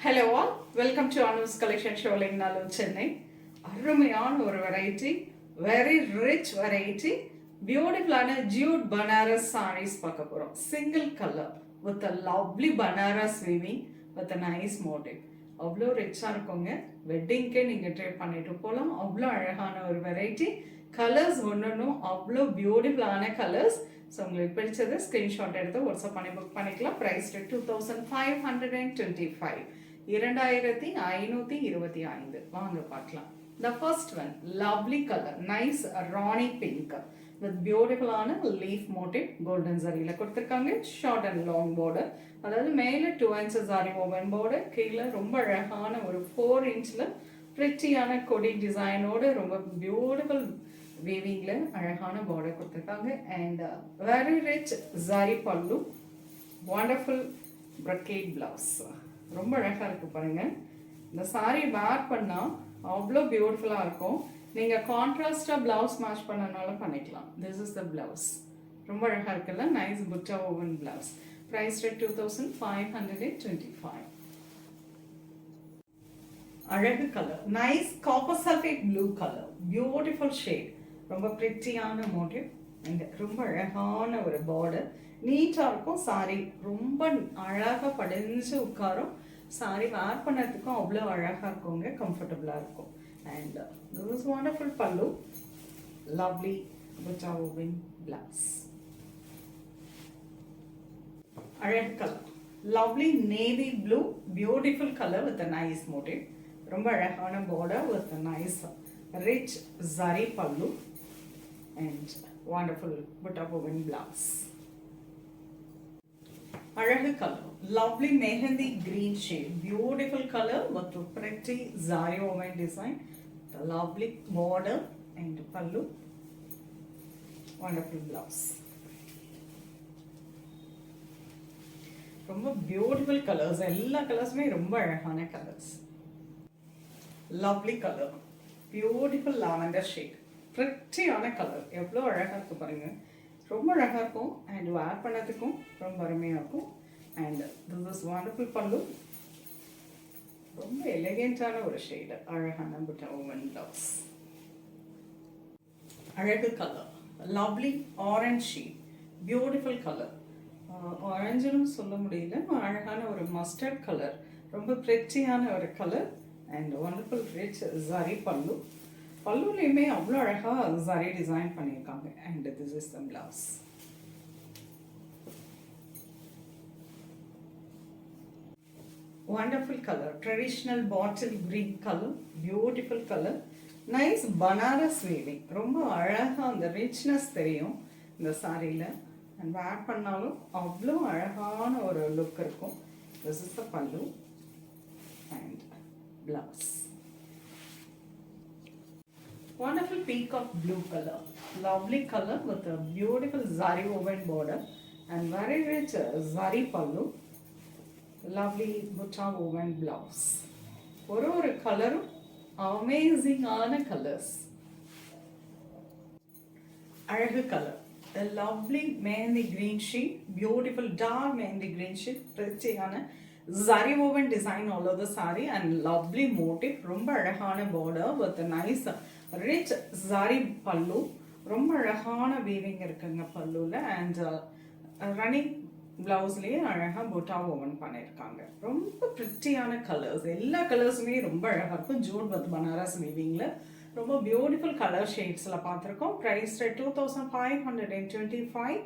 Hello all, welcome to Anu's Collection Showing Nalur Chennai. அருமையான ஒரு variety, very rich variety, பியூட்டிஃபுல்லான Jude Banaras saris பார்க்க போகிறோம். Single colour with a lovely Banaras weaving with a nice motive. அவ்வளோ ரிச்சாக இருக்குங்க. வெட்டிங்க்கே நீங்கள் ட்ரை பண்ணிட்டு போகலாம். அவ்வளோ அழகான ஒரு வெரைட்டி. கலர்ஸ் ஒன்றும் அவ்வளோ பியூட்டிஃபுல்லான கலர்ஸ். ஸோ உங்களுக்கு பிடிச்சது ஸ்க்ரீன்ஷாட் எடுத்து வாட்ஸ்அப் பண்ணி புக் பண்ணிக்கலாம். ப்ரைஸ் 2525. 2525 வாங்க பார்க்கலாம். The first one, lovely color, nice Ronnie pink with beautiful leaf motif, golden zariல கொடுத்திருக்காங்க. Short and long border, அதாவது மேல 2 inches zari woven border, கீழே ரொம்ப அழகான ஒரு 4 inchல prettyயான கொடி டிசைனோட ரொம்ப beautiful weavingல அழகான border கொடுத்திருக்காங்க. And very rich zari pallu, wonderful brocade blouse. ரொம்ப அழகாக இருக்குது பாருங்கள். இந்த சாரீ வேர் பண்ணால் அவ்வளோ பியூட்டிஃபுல்லாக இருக்கும். நீங்கள் கான்ட்ராஸ்டாக ப்ளவுஸ் மேட்ச் பண்ணனாலும் பண்ணிக்கலாம். This is the blouse. ரொம்ப அழகாக இருக்குல்ல, நைஸ் புட்டா ஓவன் ப்ளவுஸ். ப்ரைஸ் 2525. அழகு colour, nice copper sulphate blue colour, beautiful shade, ரொம்ப பிரிட்டியான மோட்டிவ் அண்ட் ரொம்ப அழகான ஒரு பார்டர். நீட்டாக இருக்கும் சாரீ, ரொம்ப அழகாக படிஞ்சு உட்காரும். சாரீ வேர் பண்ணுறதுக்கும் அவ்வளோ அழகாக இருக்குங்க, கம்ஃபர்டபுளாக இருக்கும். அண்ட் திஸ் இஸ் வண்டர்ஃபுல் பல்லு, லவ்லி புட்டா ஓவன் பிளவுஸ். அழகு colour, lovely navy blue, beautiful colour with a nice motive. ரொம்ப அழகான border with a nice rich zari பல்லு and wonderful butta woven blouse. அழகு colour, lovely mehendi green shade, beautiful color with a pretty zari woven design, the lovely border and pallu, wonderful blouse. ரொம்ப beautiful colours, எல்லா கலர்ஸுமே ரொம்ப அழகான colours. Lovely colour, beautiful lavender shade, ப்ரிட்டியான colour, எவ்வளோ அழகாக இருக்குது பாருங்கள். ரொம்ப அழகாக இருக்கும் அண்ட் வேர் பண்ணதுக்கும் ரொம்ப அருமையாக இருக்கும். அண்ட் திஸ் இஸ் வண்டர்ஃபுல் பல்லு, ரொம்ப எலிகென்ட்டான ஒரு ஷேடு, அழகான புட்டா ஓவன் ப்ளவுஸ். அழகு colour, lovely orange shade, beautiful colour. ஆரஞ்சுன்னு சொல்ல முடியல, அழகான ஒரு மஸ்டர்ட் கலர், ரொம்ப ப்ரிட்டியான ஒரு colour and wonderful rich zari pallu. பல்லுலையுமே அவ்வளோ அழகாக ஜரி டிசைன் பண்ணியிருக்காங்க. And this is the blouse. Wonderful colour, traditional bottle green colour, beautiful colour, nice Banaras weaving. ரொம்ப அழகாக அந்த ரிச்னஸ் தெரியும் இந்த சாரியில். அண்ட் வேர் பண்ணாலும் அவ்வளோ அழகான ஒரு லுக் இருக்கும். திஸ் இஸ் த பல்லு and blouse. Wonderful peacock blue color, lovely color with a beautiful zari woven border and very rich zari pallu, lovely butta woven blouse. ஒரு கலரும் அமேசிங்கான கலர்ஸ். அழகு colour, a lovely mehndi green shade, beautiful dark mehndi green shade, prettyயான zari woven design all over the saree and lovely motif. ரொம்ப அழகான border with a nice rich zari பல்லு, ரொம்ப அழகான weaving இருக்குங்க பல்லுவில். அண்ட் ரன்னிங் ப்ளவுஸ்லேயே அழகாக புட்டா ஓவன் பண்ணியிருக்காங்க. ரொம்ப ப்ரிட்டியான கலர்ஸ், எல்லா கலர்ஸுமே ரொம்ப அழகாக இருக்கும். ஜூட் வித் பனாரஸ் வீவிங்கில் ரொம்ப பியூட்டிஃபுல் கலர் ஷேட்ஸில் பார்த்துருக்கோம். ப்ரைஸ் 2525.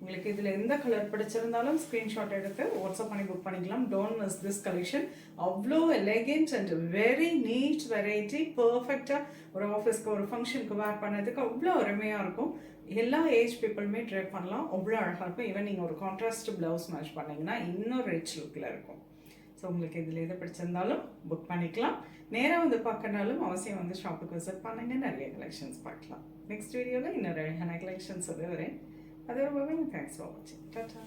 உங்களுக்கு இதில் எந்த கலர் பிடிச்சிருந்தாலும் ஸ்க்ரீன்ஷாட் எடுத்து வாட்ஸ்அப் பண்ணி புக் பண்ணிக்கலாம். Don't miss this collection. அவ்வளோ elegant and very neat variety, பர்ஃபெக்டாக ஒரு ஆஃபீஸ்க்கு ஒரு ஃபங்க்ஷனுக்கு வேர் பண்ணதுக்கு அவ்வளோ அருமையாக இருக்கும். எல்லா ஏஜ் பீப்புளுமே ட்ரை பண்ணலாம், அவ்வளோ அழகாக இருக்கும். ஈவன் நீங்கள் ஒரு கான்ட்ராஸ்ட் ப்ளவுஸ் மேட்ச் பண்ணிங்கன்னா இன்னும் ரிச் லுக்கில் இருக்கும். ஸோ உங்களுக்கு இதில் எது பிடிச்சிருந்தாலும் புக் பண்ணிக்கலாம். நேராக வந்து பார்க்கறனாலும் அவசியம் வந்து ஷாப்புக்கு விசிட் பண்ணுங்க, நிறைய கலெக்ஷன்ஸ் பார்க்கலாம். நெக்ஸ்ட் வீடியோவில் இன்னொரு அழகான கலெக்ஷன்ஸ் வரேன். Otherwise, thanks for watching. Ta-ta.